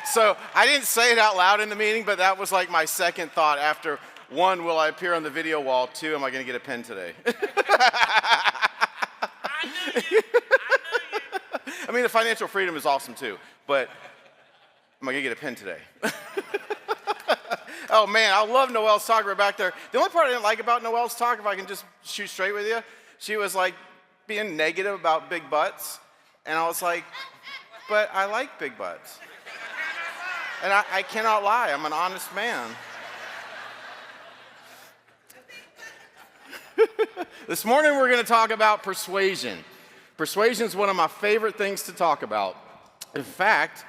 So I didn't say it out loud in the meeting, but that was like my second thought after, one, will I appear on the video wall? Two, am I going to get a pen today? I knew you. I mean, the financial freedom is awesome too, but am I going to get a pen today? Oh man, I love Noelle's talk. We're back there. The only part I didn't like about Noelle's talk, if I can just shoot straight with you, she was like being negative about big butts. And I was like, but I like big butts. And I cannot lie, I'm an honest man. This morning we're going to talk about persuasion. Persuasion is one of my favorite things to talk about. In fact,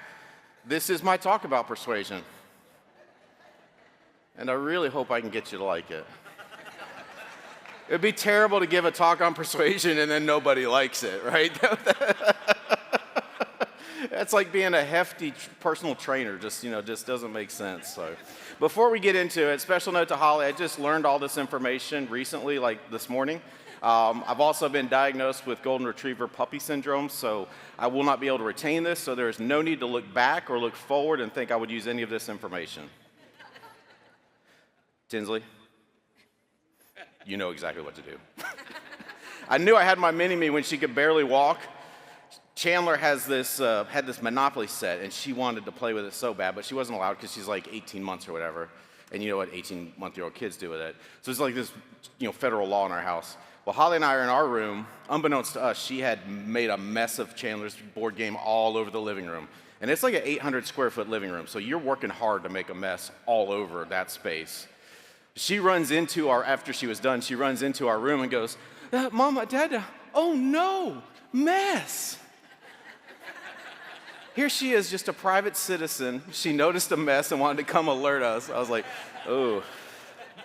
this is my talk about persuasion. And I really hope I can get you to like it. It'd be terrible to give a talk on persuasion and then nobody likes it, right? That's like being a hefty personal trainer, just doesn't make sense. So, before we get into it, special note to Holly, I just learned all this information recently, like this morning. I've also been diagnosed with golden retriever puppy syndrome, so I will not be able to retain this, so there's no need to look back or look forward and think I would use any of this information. Tinsley, you know exactly what to do. I knew I had my mini-me when she could barely walk. Chandler had this Monopoly set, and she wanted to play with it so bad, but she wasn't allowed because she's like 18 months or whatever. And you know what 18-month-old kids do with it. So it's like this, federal law in our house. Well, Holly and I are in our room. Unbeknownst to us, she had made a mess of Chandler's board game all over the living room. And it's like an 800-square-foot living room, so you're working hard to make a mess all over that space. She runs into after she was done, she runs into our room and goes, Mama, Dad, oh no, mess. Here she is, just a private citizen. She noticed a mess and wanted to come alert us. I was like, oh,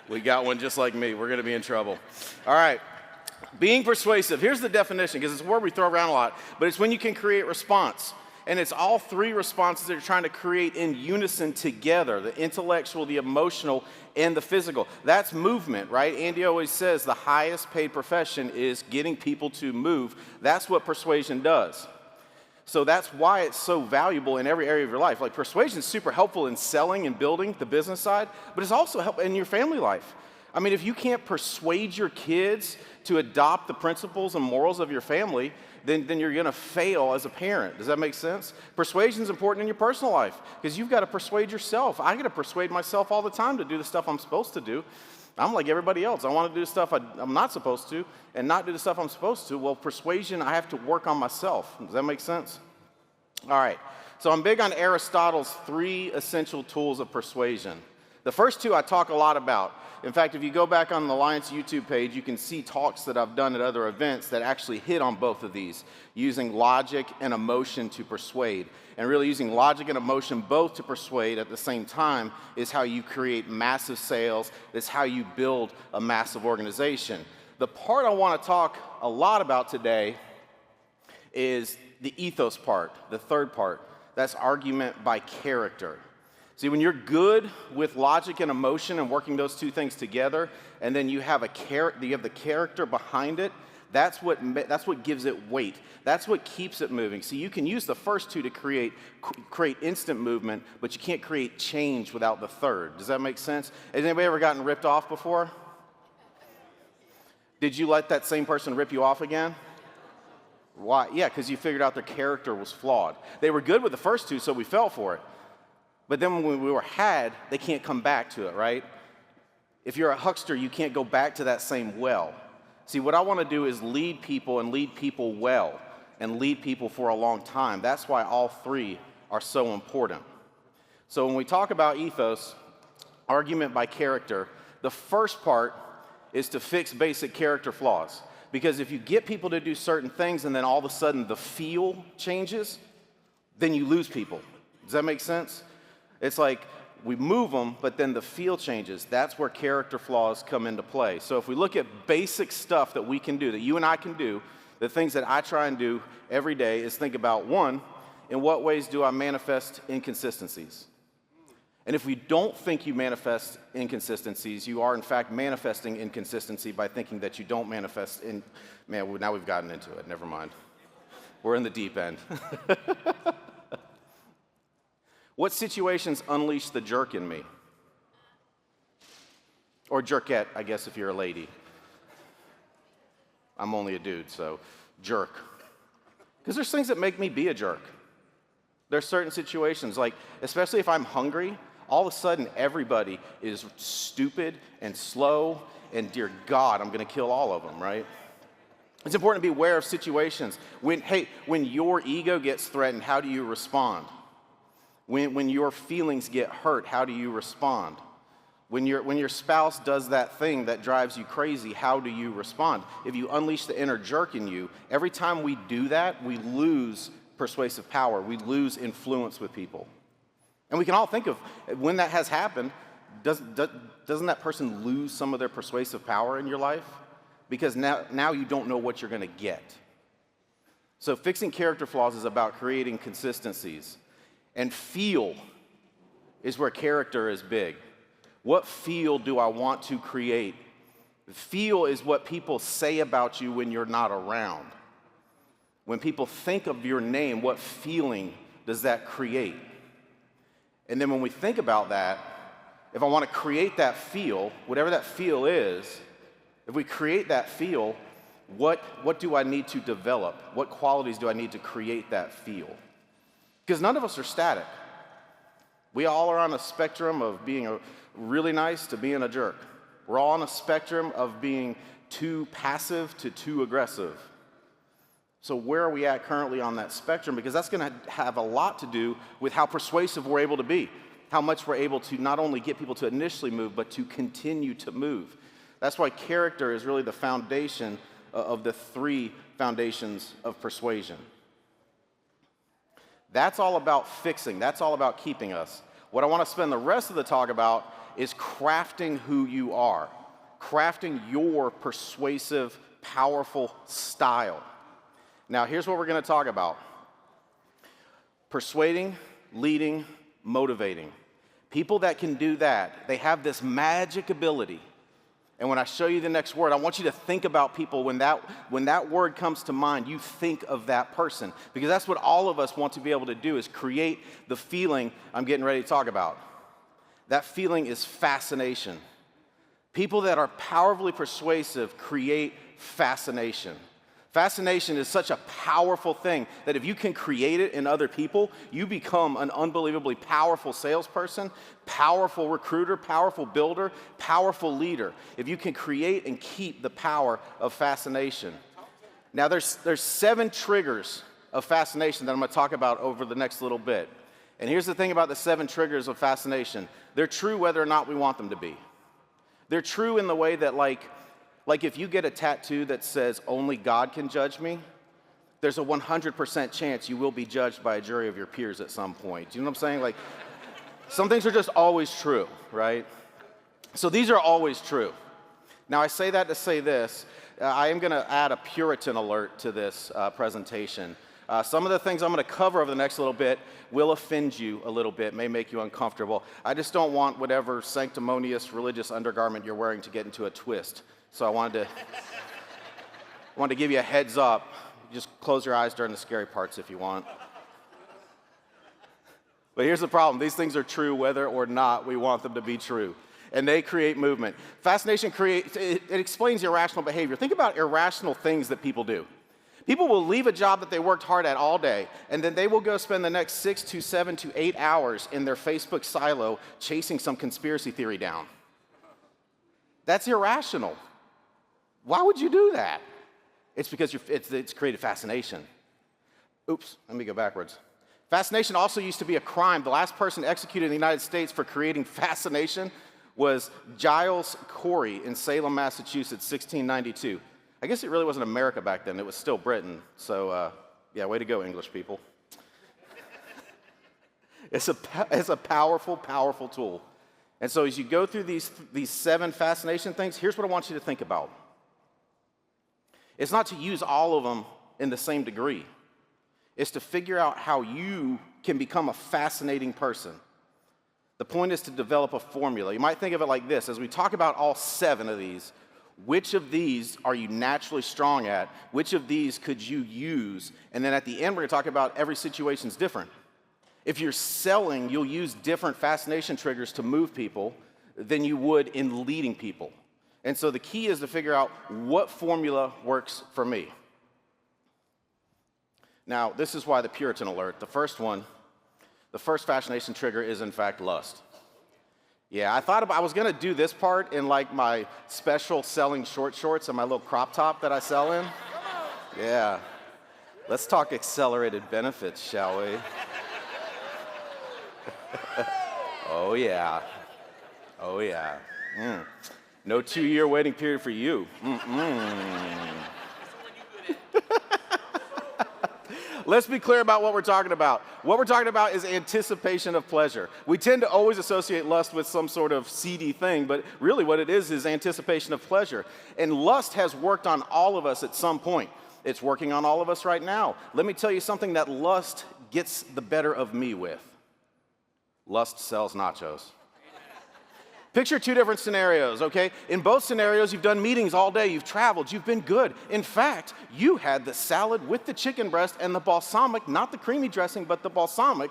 we got one just like me. We're going to be in trouble. All right. Being persuasive. Here's the definition, because it's a word we throw around a lot, but it's when you can create response. And it's all three responses that you're trying to create in unison together, the intellectual, the emotional, and the physical. That's movement, right? Andy always says the highest paid profession is getting people to move. That's what persuasion does. So that's why it's so valuable in every area of your life. Like persuasion is super helpful in selling and building the business side, but it's also helpful in your family life. I mean, if you can't persuade your kids to adopt the principles and morals of your family, then you're going to fail as a parent. Does that make sense? Persuasion is important in your personal life because you've got to persuade yourself. I got to persuade myself all the time to do the stuff I'm supposed to do. I'm like everybody else. I want to do the stuff I'm not supposed to and not do the stuff I'm supposed to. Well, persuasion, I have to work on myself. Does that make sense? All right. So I'm big on Aristotle's 3 essential tools of persuasion. The first 2 I talk a lot about. In fact, if you go back on the Alliance YouTube page, you can see talks that I've done at other events that actually hit on both of these, using logic and emotion to persuade. And really using logic and emotion both to persuade at the same time is how you create massive sales. It's how you build a massive organization. The part I want to talk a lot about today is the ethos part, the third part. That's argument by character. See, when you're good with logic and emotion and working those 2 things together, and then you have the character behind it, that's what gives it weight. That's what keeps it moving. See, you can use the first 2 to create instant movement, but you can't create change without the third. Does that make sense? Has anybody ever gotten ripped off before? Did you let that same person rip you off again? Why? Yeah, because you figured out their character was flawed. They were good with the first 2, so we fell for it. But then when we were they can't come back to it, right? If you're a huckster, you can't go back to that same well. See, what I want to do is lead people and lead people well and lead people for a long time. That's why all 3 are so important. So when we talk about ethos, argument by character, the first part is to fix basic character flaws. Because if you get people to do certain things and then all of a sudden the feel changes, then you lose people. Does that make sense? It's like we move them, but then the feel changes. That's where character flaws come into play. So if we look at basic stuff that we can do, that you and I can do, the things that I try and do every day is think about, 1, in what ways do I manifest inconsistencies? And if we don't think you manifest inconsistencies, you are in fact manifesting inconsistency by thinking that you don't manifest now we've gotten into it, never mind. We're in the deep end. What situations unleash the jerk in me? Or jerkette, I guess, if you're a lady. I'm only a dude, so jerk. Because there's things that make me be a jerk. There's certain situations, like especially if I'm hungry, all of a sudden everybody is stupid and slow, and dear God, I'm going to kill all of them, right? It's important to be aware of situations. When your ego gets threatened, how do you respond? When your feelings get hurt, how do you respond? When your spouse does that thing that drives you crazy, how do you respond? If you unleash the inner jerk in you, every time we do that, we lose persuasive power. We lose influence with people. And we can all think of when that has happened, doesn't that person lose some of their persuasive power in your life? Because now you don't know what you're going to get. So fixing character flaws is about creating consistencies. And feel is where character is big. What feel do I want to create? Feel is what people say about you when you're not around. When people think of your name, what feeling does that create? And then when we think about that, if I want to create that feel, whatever that feel is, if we create that feel, what do I need to develop? What qualities do I need to create that feel? Because none of us are static. We all are on a spectrum of being really nice to being a jerk. We're all on a spectrum of being too passive to too aggressive. So where are we at currently on that spectrum? Because that's going to have a lot to do with how persuasive we're able to be, how much we're able to not only get people to initially move, but to continue to move. That's why character is really the foundation of the three foundations of persuasion. That's all about fixing. That's all about keeping us. What I want to spend the rest of the talk about is crafting who you are, crafting your persuasive, powerful style. Now, here's what we're going to talk about. Persuading, leading, motivating. People that can do that, they have this magic ability. And when I show you the next word, I want you to think about people when that word comes to mind, you think of that person. Because that's what all of us want to be able to do, is create the feeling I'm getting ready to talk about. That feeling is fascination. People that are powerfully persuasive create fascination. Fascination is such a powerful thing that if you can create it in other people, you become an unbelievably powerful salesperson, powerful recruiter, powerful builder, powerful leader. If you can create and keep the power of fascination. Now there's 7 triggers of fascination that I'm going to talk about over the next little bit. And here's the thing about the 7 triggers of fascination. They're true whether or not we want them to be. They're true in the way that like if you get a tattoo that says, only God can judge me, there's a 100% chance you will be judged by a jury of your peers at some point. Do you know what I'm saying? Like, some things are just always true, right? So these are always true. Now, I say that to say this. I am going to add a Puritan alert to this presentation. Some of the things I'm going to cover over the next little bit will offend you a little bit, may make you uncomfortable. I just don't want whatever sanctimonious religious undergarment you're wearing to get into a twist. So I wanted to give you a heads up. Just close your eyes during the scary parts if you want. But here's the problem. These things are true whether or not we want them to be true. And they create movement. Fascination it explains irrational behavior. Think about irrational things that people do. People will leave a job that they worked hard at all day, and then they will go spend the next 6 to 7 to 8 hours in their Facebook silo chasing some conspiracy theory down. That's irrational. Why would you do that? It's because it's created fascination. Oops, let me go backwards. Fascination also used to be a crime. The last person executed in the United States for creating fascination was Giles Corey in Salem, Massachusetts, 1692. I guess it really wasn't America back then. It was still Britain. So, yeah, way to go, English people. It's a powerful, powerful tool. And so as you go through these 7 fascination things, here's what I want you to think about. It's not to use all of them in the same degree. It's to figure out how you can become a fascinating person. The point is to develop a formula. You might think of it like this. As we talk about all 7 of these, Which of these are you naturally strong at? Which of these could you use? And then at the end, we're going to talk about every situation's different. If you're selling, you'll use different fascination triggers to move people than you would in leading people. And so the key is to figure out what formula works for me. Now, this is why the Puritan alert, the first fascination trigger is in fact lust. Yeah, I was gonna do this part in like my special selling short shorts and my little crop top that I sell in. Yeah, let's talk accelerated benefits, shall we? Oh yeah, oh yeah. No 2-year waiting period for you. Let's be clear about what we're talking about. What we're talking about is anticipation of pleasure. We tend to always associate lust with some sort of seedy thing, but really what it is anticipation of pleasure. And lust has worked on all of us at some point. It's working on all of us right now. Let me tell you something that lust gets the better of me with. Lust sells nachos. Picture 2 different scenarios, okay? In both scenarios, you've done meetings all day, you've traveled, you've been good. In fact, you had the salad with the chicken breast and the balsamic, not the creamy dressing, but the balsamic.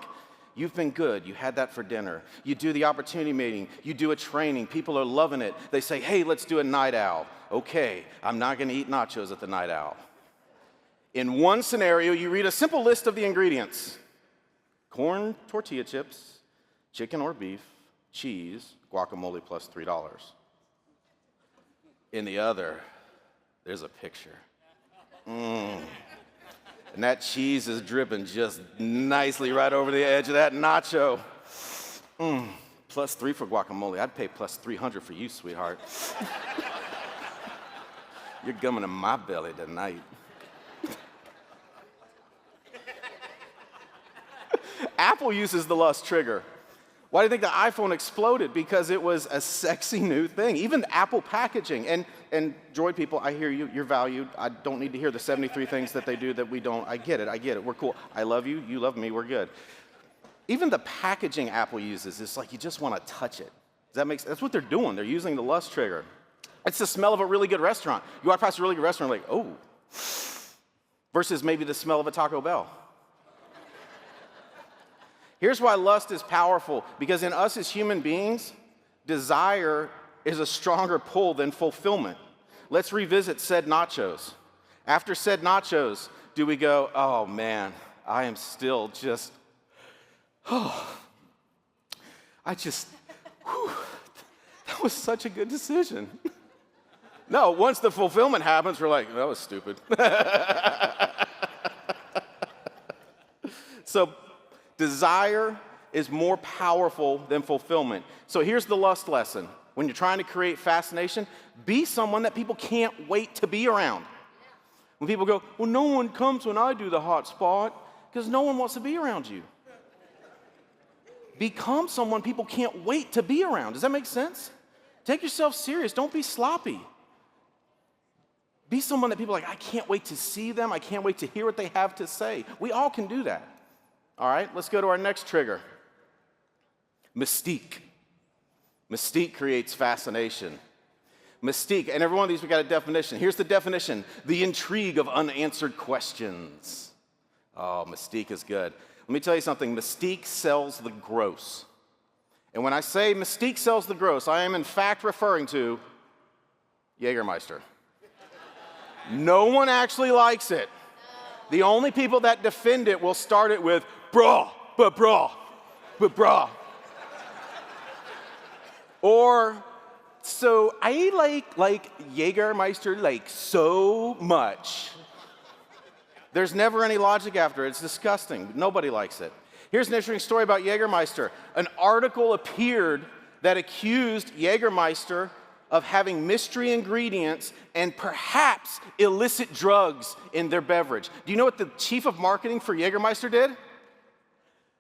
You've been good. You had that for dinner. You do the opportunity meeting. You do a training. People are loving it. They say, hey, let's do a night owl. Okay, I'm not going to eat nachos at the night owl. In one scenario, you read a simple list of the ingredients. Corn tortilla chips, chicken or beef, cheese, guacamole plus $3. In the other, there's a picture. And that cheese is dripping just nicely right over the edge of that nacho. Plus $3 for guacamole. I'd pay plus $300 for you, sweetheart. You're gumming in my belly tonight. Apple uses the lust trigger. Why do you think the iPhone exploded? Because it was a sexy new thing. Even Apple packaging. And Droid people, I hear you. You're valued. I don't need to hear the 73 things that they do that we don't. I get it. We're cool. I love you. You love me. We're good. Even the packaging Apple uses is like you just want to touch it. Does that make sense? That's what they're doing. They're using the lust trigger. It's the smell of a really good restaurant. You walk past a really good restaurant, like, oh. Versus maybe the smell of a Taco Bell. Here's why lust is powerful, because in us as human beings, desire is a stronger pull than fulfillment. Let's revisit said nachos. After said nachos, do we go, oh man, I am still just, that was such a good decision. No, once the fulfillment happens, we're like, that was stupid. So, desire is more powerful than fulfillment. So here's the lust lesson. When you're trying to create fascination, be someone that people can't wait to be around. When people go, well, no one comes when I do the hot spot, because no one wants to be around you. Become someone people can't wait to be around. Does that make sense? Take yourself serious. Don't be sloppy. Be someone that people are like, I can't wait to see them. I can't wait to hear what they have to say. We all can do that. All right, let's go to our next trigger. Mystique. Mystique creates fascination. Mystique, and every one of these we got a definition. Here's the definition: the intrigue of unanswered questions. Oh, mystique is good. Let me tell you something. Mystique sells the gross. And when I say mystique sells the gross, I am in fact referring to Jägermeister. No one actually likes it. The only people that defend it will start it with, brah. Or, so I like Jägermeister like so much. There's never any logic after it. It's disgusting. Nobody likes it. Here's an interesting story about Jägermeister. An article appeared that accused Jägermeister of having mystery ingredients and perhaps illicit drugs in their beverage. Do you know what the chief of marketing for Jägermeister did?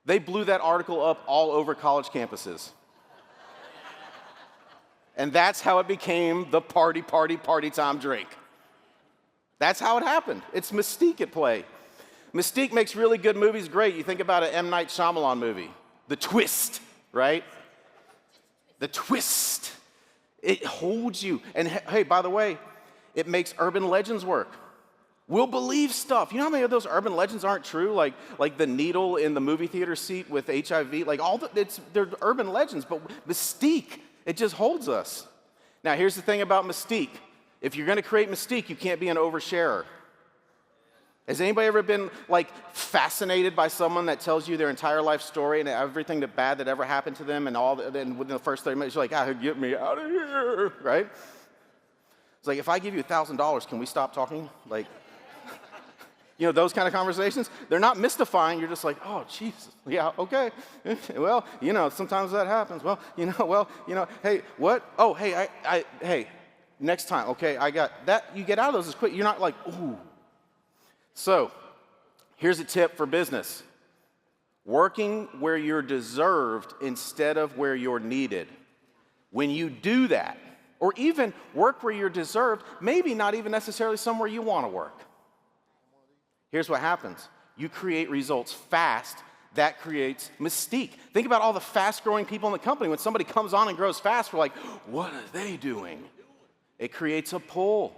They blew that article up all over college campuses. And that's how it became the party time drink. That's how it happened. It's Mystique at play. Mystique makes really good movies great. You think about an M. Night Shyamalan movie. The twist, right? The twist. It holds you. And hey, by the way, it makes urban legends work. We'll believe stuff. You know how many of those urban legends aren't true? Like the needle in the movie theater seat with HIV. Like they're urban legends, but mystique, it just holds us. Now, here's the thing about mystique. If you're going to create mystique, you can't be an oversharer. Has anybody ever been like fascinated by someone that tells you their entire life story and everything bad that ever happened to them, and then within the first 30 minutes you're like, get me out of here, right? It's like, if I give you $1,000, can we stop talking? Like, you know, those kind of conversations, they're not mystifying. You're just like, oh, Jesus, yeah, okay. Well, you know, sometimes that happens. Well, hey, what? Oh, hey, hey, next time, okay, I got that. You get out of those as quick. You're not like, ooh. So, here's a tip for business. Working where you're deserved instead of where you're needed. When you do that, or even work where you're deserved, maybe not even necessarily somewhere you want to work. Here's what happens. You create results fast. That creates mystique. Think about all the fast-growing people in the company. When somebody comes on and grows fast, we're like, what are they doing? It creates a pull.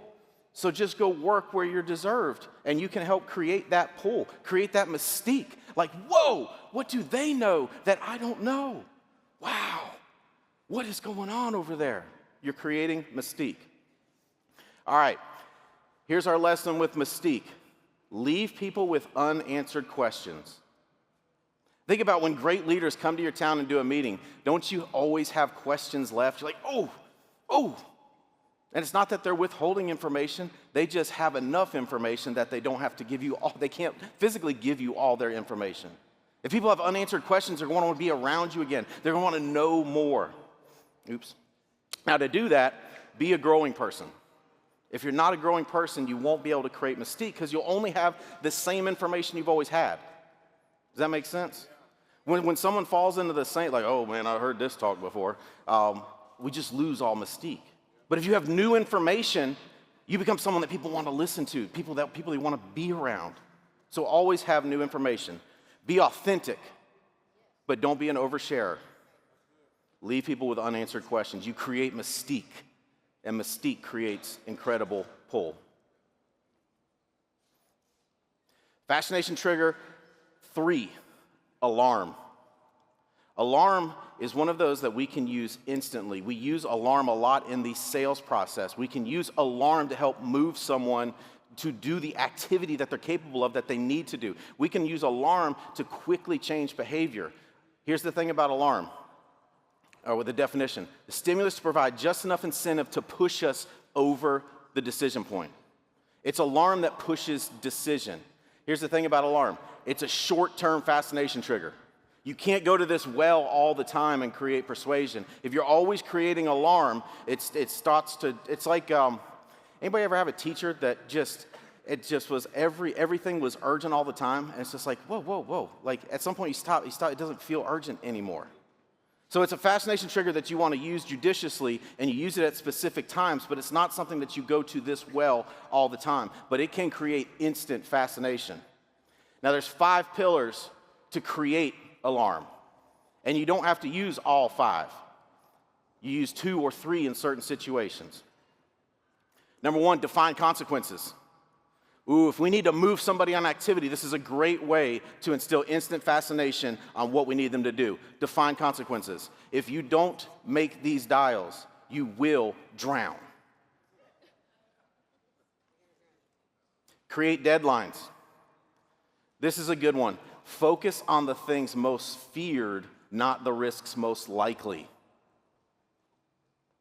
So just go work where you're deserved, and you can help create that pull, create that mystique. Like, whoa, what do they know that I don't know? Wow, what is going on over there? You're creating mystique. All right, here's our lesson with mystique. Leave people with unanswered questions. Think about when great leaders come to your town and do a meeting. Don't you always have questions left? You're like, oh. And it's not that they're withholding information. They just have enough information that they don't have to give you all. They can't physically give you all their information. If people have unanswered questions, they're going to want to be around you again. They're going to want to know more. Oops. Now, to do that, be a growing person. If you're not a growing person, you won't be able to create mystique because you'll only have the same information you've always had. Does that make sense? When someone falls into the same, like, oh man, I heard this talk before, we just lose all mystique. But if you have new information, you become someone that people want to listen to, people you want to be around. So always have new information. Be authentic, but don't be an oversharer. Leave people with unanswered questions. You create mystique, and mystique creates incredible pull. Fascination trigger 3, alarm. Alarm is one of those that we can use instantly. We use alarm a lot in the sales process. We can use alarm to help move someone to do the activity that they're capable of that they need to do. We can use alarm to quickly change behavior. Here's the thing about alarm, or with the definition. The stimulus to provide just enough incentive to push us over the decision point. It's alarm that pushes decision. Here's the thing about alarm. It's a short-term fascination trigger. You can't go to this well all the time and create persuasion. If you're always creating alarm, it's like, anybody ever have a teacher that everything was urgent all the time? And it's just like, whoa. Like at some point you stop, it doesn't feel urgent anymore. So it's a fascination trigger that you want to use judiciously, and you use it at specific times, but it's not something that you go to this well all the time. But it can create instant fascination. Now there's 5 pillars to create alarm. And you don't have to use all 5. You use 2 or 3 in certain situations. Number 1, define consequences. If we need to move somebody on activity, this is a great way to instill instant fascination on what we need them to do. Define consequences. If you don't make these dials, you will drown. Create deadlines. This is a good one. Focus on the things most feared, not the risks most likely.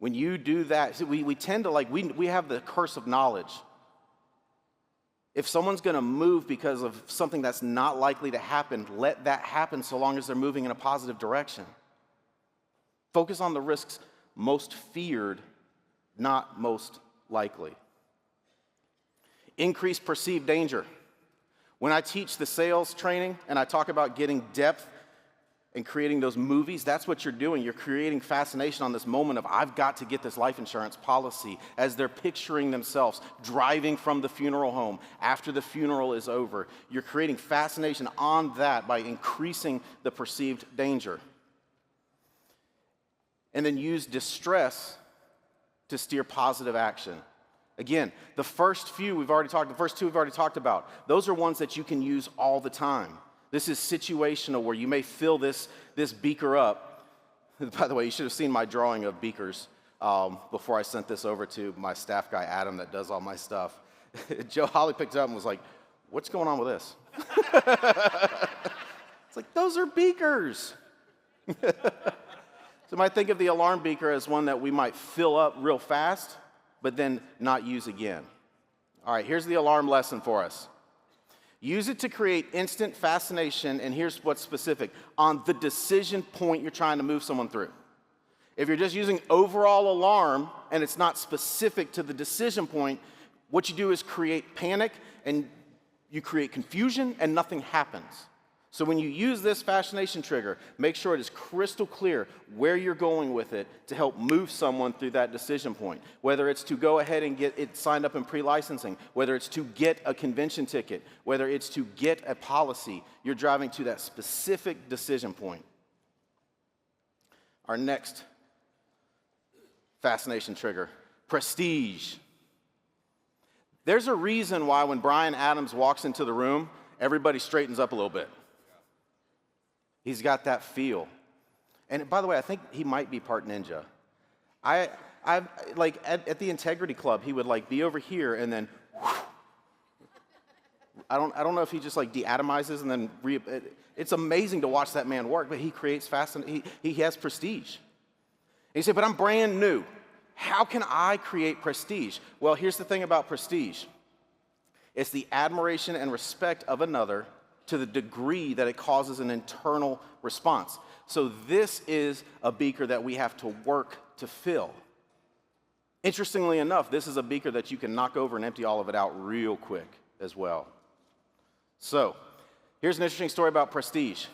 When you do that, we tend to we have the curse of knowledge. If someone's going to move because of something that's not likely to happen, let that happen so long as they're moving in a positive direction. Focus on the risks most feared, not most likely. Increase perceived danger. When I teach the sales training and I talk about getting depth and creating those movies, that's what you're doing. You're creating fascination on this moment of, I've got to get this life insurance policy, as they're picturing themselves driving from the funeral home after the funeral is over. You're creating fascination on that by increasing the perceived danger. And then use distress to steer positive action. Again, the first two we've already talked about. Those are ones that you can use all the time. This is situational, where you may fill this beaker up. By the way, you should have seen my drawing of beakers before I sent this over to my staff guy, Adam, that does all my stuff. Joe Holly picked it up and was like, what's going on with this? It's like, those are beakers. So you might think of the alarm beaker as one that we might fill up real fast, but then not use again. All right, here's the alarm lesson for us. Use it to create instant fascination, and here's what's specific, on the decision point you're trying to move someone through. If you're just using overall alarm and it's not specific to the decision point, what you do is create panic and you create confusion and nothing happens. So when you use this fascination trigger, make sure it is crystal clear where you're going with it to help move someone through that decision point. Whether it's to go ahead and get it signed up in pre-licensing, whether it's to get a convention ticket, whether it's to get a policy, you're driving to that specific decision point. Our next fascination trigger, prestige. There's a reason why when Bryan Adams walks into the room, everybody straightens up a little bit. He's got that feel. And by the way, I think he might be part ninja. I like at the Integrity Club, he would like be over here and then whoosh. I don't know if he just like deatomizes and then it's amazing to watch that man work, but he creates he has prestige. And you say, but I'm brand new. How can I create prestige? Well, here's the thing about prestige. It's the admiration and respect of another to the degree that it causes an internal response. So this is a beaker that we have to work to fill. Interestingly enough, this is a beaker that you can knock over and empty all of it out real quick as well. So here's an interesting story about prestige.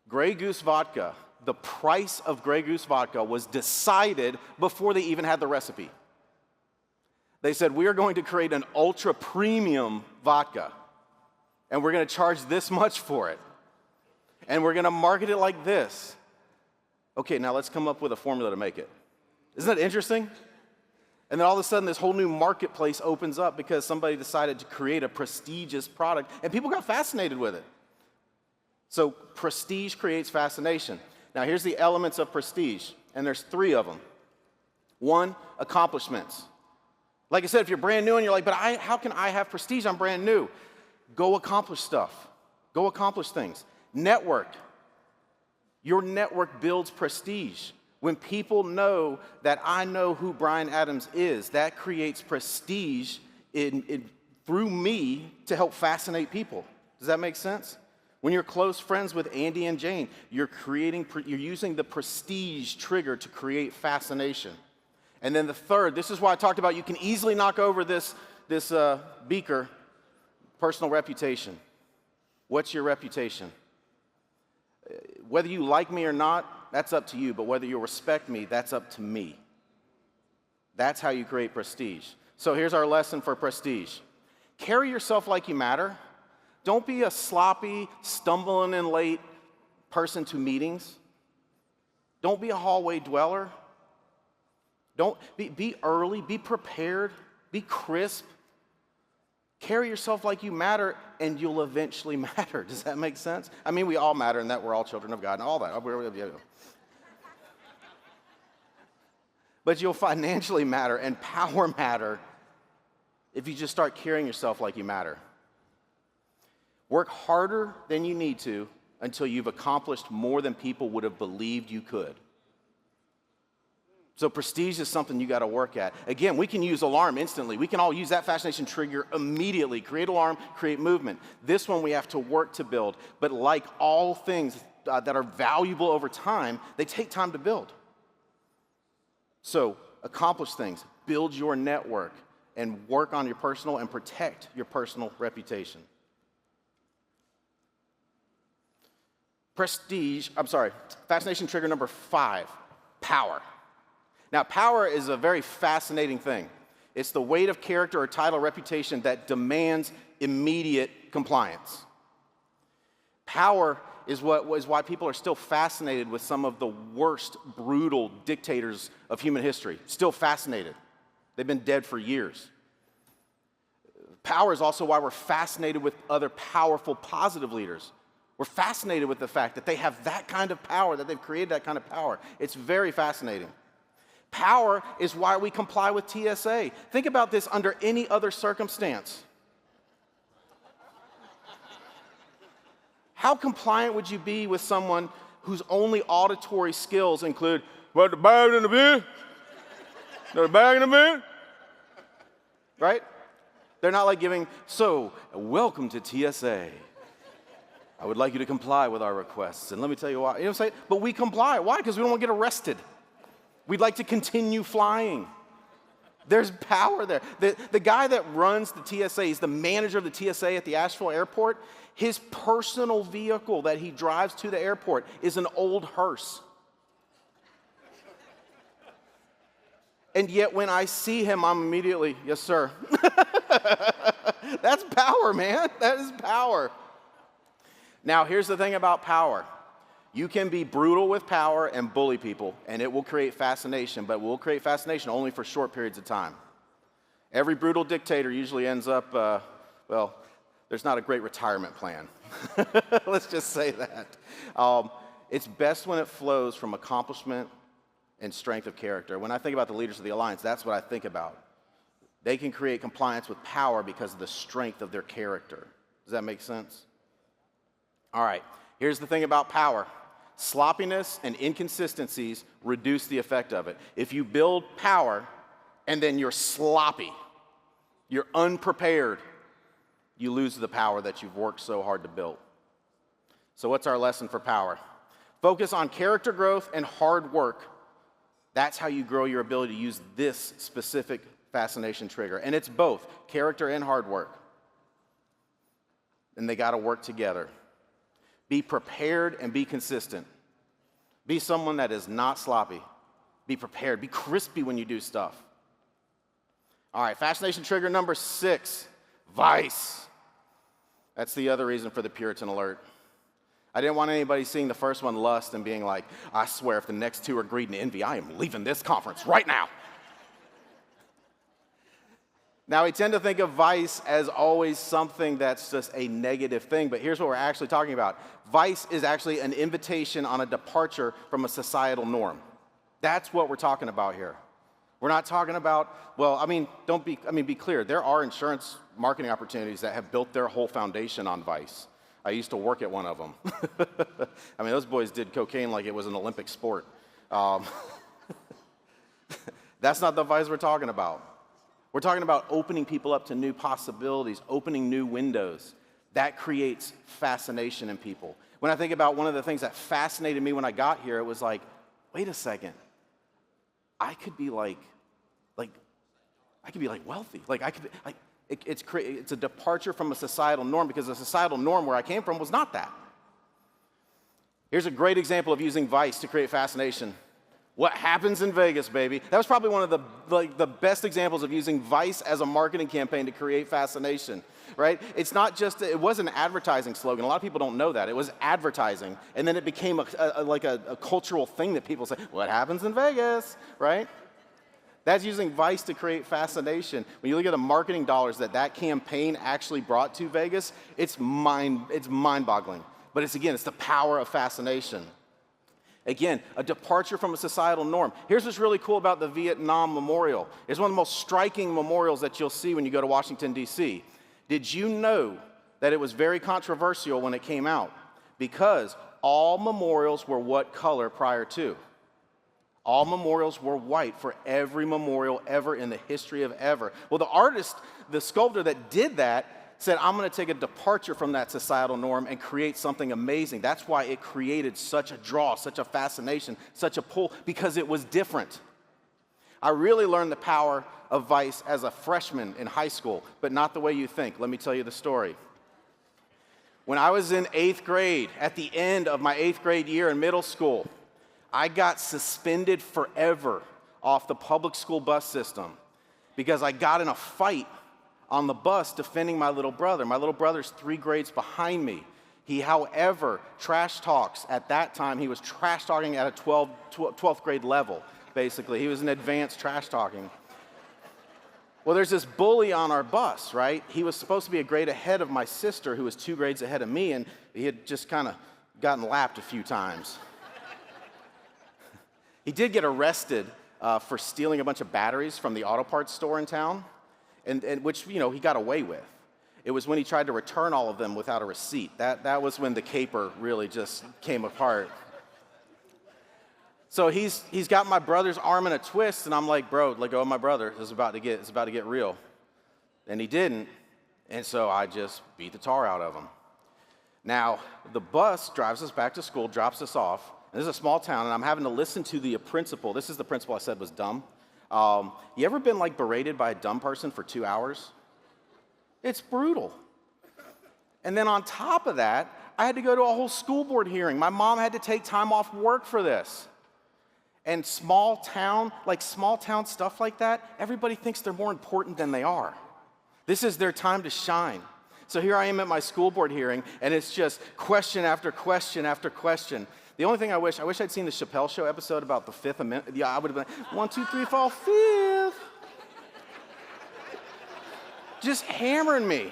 Grey Goose vodka, the price of Grey Goose vodka was decided before they even had the recipe. They said, we are going to create an ultra premium vodka, and we're going to charge this much for it, and we're going to market it like this. Okay, now let's come up with a formula to make it. Isn't that interesting? And then all of a sudden, this whole new marketplace opens up because somebody decided to create a prestigious product, and people got fascinated with it. So prestige creates fascination. Now, here's the elements of prestige, and there's 3 of them. 1, accomplishments. Like I said, if you're brand new and you're like, but how can I have prestige? I'm brand new. Go accomplish stuff. Go accomplish things. Network. Your network builds prestige. When people know that I know who Bryan Adams is, that creates prestige through me to help fascinate people. Does that make sense? When you're close friends with Andy and Jane, you're using the prestige trigger to create fascination. And then the 3rd, this is why I talked about you can easily knock over this beaker, personal reputation. What's your reputation? Whether you like me or not, that's up to you, but whether you respect me, that's up to me. That's how you create prestige. So here's our lesson for prestige. Carry yourself like you matter. Don't be a sloppy, stumbling in late person to meetings. Don't be a hallway dweller. Don't be early, be prepared, be crisp. Carry yourself like you matter, and you'll eventually matter. Does that make sense? I mean, we all matter in that we're all children of God and all that. But you'll financially matter and power matter if you just start carrying yourself like you matter. Work harder than you need to until you've accomplished more than people would have believed you could. So prestige is something you got to work at. Again, we can use alarm instantly. We can all use that fascination trigger immediately. Create alarm, create movement. This one we have to work to build. But like all things that are valuable over time, they take time to build. So accomplish things, build your network, and work on your personal and protect your personal reputation. Fascination trigger number 5, power. Now, power is a very fascinating thing. It's the weight of character or title or reputation that demands immediate compliance. Power is why people are still fascinated with some of the worst, brutal dictators of human history. Still fascinated. They've been dead for years. Power is also why we're fascinated with other powerful, positive leaders. We're fascinated with the fact that they have that kind of power, that they've created that kind of power. It's very fascinating. Power is why we comply with TSA. Think about this under any other circumstance. How compliant would you be with someone whose only auditory skills include, "What, the bag in the bin? The bag in the bin?" Right? They're not like giving, "So, welcome to TSA. I would like you to comply with our requests, and let me tell you why." You know what I'm saying? But we comply. Why? Because we don't want to get arrested. We'd like to continue flying. There's power there. The guy that runs the TSA, he's the manager of the TSA at the Asheville airport. His personal vehicle that he drives to the airport is an old hearse. And yet when I see him, I'm immediately, "Yes, sir." That's power, man. That is power. Now, here's the thing about power. You can be brutal with power and bully people, and it will create fascination, but it will create fascination only for short periods of time. Every brutal dictator usually ends up, there's not a great retirement plan. Let's just say that. It's best when it flows from accomplishment and strength of character. When I think about the leaders of the Alliance, that's what I think about. They can create compliance with power because of the strength of their character. Does that make sense? All right, here's the thing about power. Sloppiness and inconsistencies reduce the effect of it. If you build power and then you're sloppy, you're unprepared, you lose the power that you've worked so hard to build. So what's our lesson for power? Focus on character growth and hard work. That's how you grow your ability to use this specific fascination trigger. And it's both character and hard work. And they got to work together. Be prepared and be consistent. Be someone that is not sloppy. Be prepared. Be crispy when you do stuff. All right, fascination trigger number 6, vice. That's the other reason for the Puritan alert. I didn't want anybody seeing the first one, lust, and being like, "I swear if the next two are greed and envy, I am leaving this conference right now." Now, we tend to think of vice as always something that's just a negative thing, but here's what we're actually talking about. Vice is actually an invitation on a departure from a societal norm. That's what we're talking about here. We're not talking about, be clear. There are insurance marketing opportunities that have built their whole foundation on vice. I used to work at one of them. Those boys did cocaine like it was an Olympic sport. That's not the vice we're talking about. We're talking about opening people up to new possibilities, opening new windows. That creates fascination in people. When I think about one of the things that fascinated me when I got here, it was like, wait a second. I could be wealthy. It's a departure from a societal norm because the societal norm where I came from was not that. Here's a great example of using vice to create fascination. What happens in Vegas, baby? That was probably one of the best examples of using vice as a marketing campaign to create fascination, right? It was an advertising slogan. A lot of people don't know that. It was advertising, and then it became a cultural thing that people say, "What happens in Vegas?" Right? That's using vice to create fascination. When you look at the marketing dollars that campaign actually brought to Vegas, it's mind-boggling. But it's the power of fascination. Again, a departure from a societal norm. Here's what's really cool about the Vietnam Memorial. It's one of the most striking memorials that you'll see when you go to Washington, D.C. Did you know that it was very controversial when it came out? Because all memorials were what color prior to? All memorials were white for every memorial ever in the history of ever. Well, the artist, the sculptor that did that, said, "I'm going to take a departure from that societal norm and create something amazing." That's why it created such a draw, such a fascination, such a pull, because it was different. I really learned the power of vice as a freshman in high school, but not the way you think. Let me tell you the story. When I was in 8th grade, at the end of my 8th grade year in middle school, I got suspended forever off the public school bus system because I got in a fight on the bus defending my little brother. My little brother's 3 grades behind me. He, however, trash talks. At that time, he was trash talking at a 12th grade level, basically. He was an advanced trash talking. Well, there's this bully on our bus, right? He was supposed to be a grade ahead of my sister, who was 2 grades ahead of me, and he had just kind of gotten lapped a few times. He did get arrested for stealing a bunch of batteries from the auto parts store in town, and which, he got away with. It was when he tried to return all of them without a receipt. That was when the caper really just came apart. So he's got my brother's arm in a twist, and I'm like, bro, let go of my brother. It's about to get real. And he didn't, and so I just beat the tar out of him. Now, the bus drives us back to school, drops us off, and this is a small town, and I'm having to listen to the principal. This is the principal I said was dumb. You ever been berated by a dumb person for 2 hours? It's brutal. And then on top of that, I had to go to a whole school board hearing. My mom had to take time off work for this. And small town stuff like that, everybody thinks they're more important than they are. This is their time to shine. So here I am at my school board hearing, and it's just question after question after question. The only thing I wish I'd seen the Chappelle Show episode about the Fifth Amendment. Yeah, I would have been 1, 2, 3, 4, fifth. Just hammering me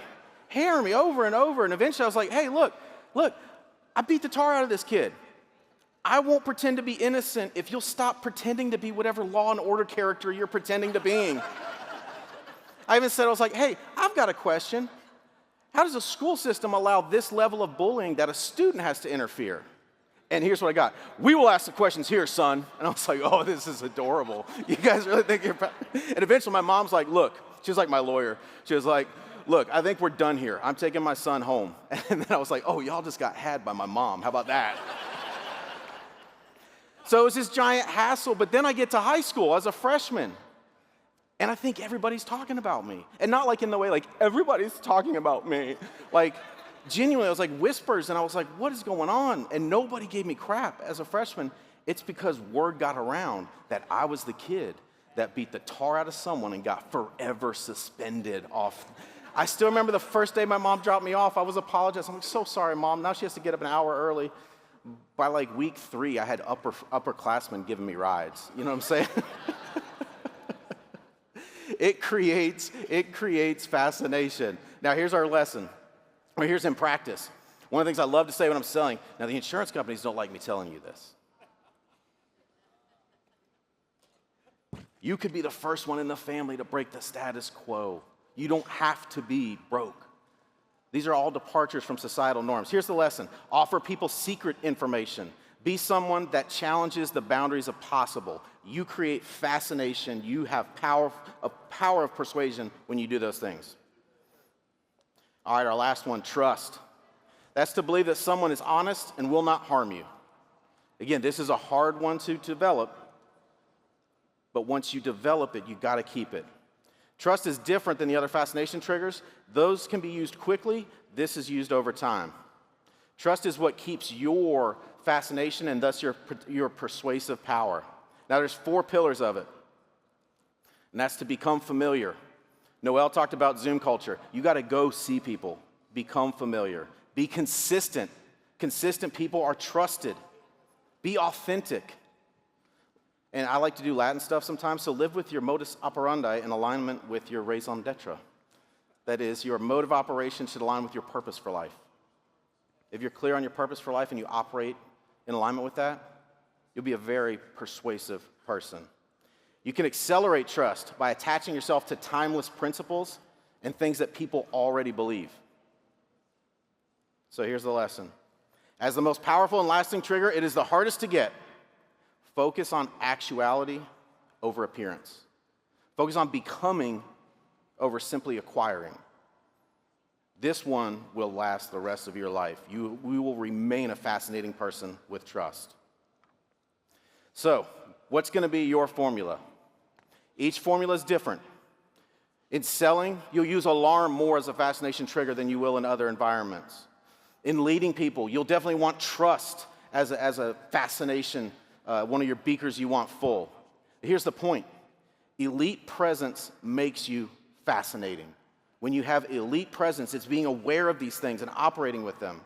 over and over. And eventually I was like, hey, look, I beat the tar out of this kid. I won't pretend to be innocent if you'll stop pretending to be whatever Law and Order character you're pretending to being. I even said, I was like, hey, I've got a question. How does a school system allow this level of bullying that a student has to interfere? And here's what I got. We will ask the questions here, son. And I was like, oh, this is adorable. You guys really think you're proud? And eventually my mom's like, look, she was like my lawyer. She was like, look, I think we're done here. I'm taking my son home. And then I was like, oh, y'all just got had by my mom. How about that? So it was this giant hassle, but then I get to high school as a freshman, and I think everybody's talking about me. And not like in the way, like, everybody's talking about me. Like, genuinely, I was like whispers, and I was like, what is going on? And nobody gave me crap as a freshman. It's because word got around that I was the kid that beat the tar out of someone and got forever suspended off. I still remember the first day my mom dropped me off, I was apologizing. I'm like, so sorry, Mom. Now she has to get up an hour early. By like week 3, I had upperclassmen giving me rides. You know what I'm saying? It creates fascination. Now here's our lesson. Or here's in practice. One of the things I love to say when I'm selling, now the insurance companies don't like me telling you this. You could be the first one in the family to break the status quo. You don't have to be broke. These are all departures from societal norms. Here's the lesson. Offer people secret information. Be someone that challenges the boundaries of possible. You create fascination. You have power of persuasion when you do those things. All right, our last one, trust. That's to believe that someone is honest and will not harm you. Again, this is a hard one to develop, but once you develop it, you've got to keep it. Trust is different than the other fascination triggers. Those can be used quickly. This is used over time. Trust is what keeps your fascination and thus your persuasive power. Now, there's 4 pillars of it, and that's to become familiar. Noel talked about Zoom culture. You got to go see people. Become familiar. Be consistent. Consistent people are trusted. Be authentic. And I like to do Latin stuff sometimes, so live with your modus operandi in alignment with your raison d'etre. That is, your mode of operation should align with your purpose for life. If you're clear on your purpose for life and you operate in alignment with that, you'll be a very persuasive person. You can accelerate trust by attaching yourself to timeless principles and things that people already believe. So here's the lesson. As the most powerful and lasting trigger, it is the hardest to get. Focus on actuality over appearance. Focus on becoming over simply acquiring. This one will last the rest of your life. We will remain a fascinating person with trust. So, what's going to be your formula? Each formula is different. In selling, you'll use alarm more as a fascination trigger than you will in other environments. In leading people, you'll definitely want trust as a fascination, one of your beakers you want full. Here's the point. Elite presence makes you fascinating. When you have elite presence, it's being aware of these things and operating with them.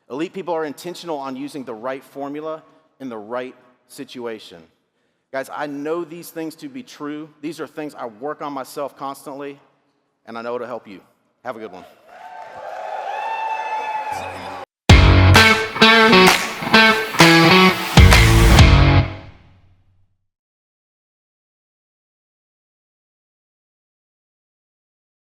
Elite people are intentional on using the right formula in the right situation. Guys, I know these things to be true. These are things I work on myself constantly, and I know it'll help you. Have a good one.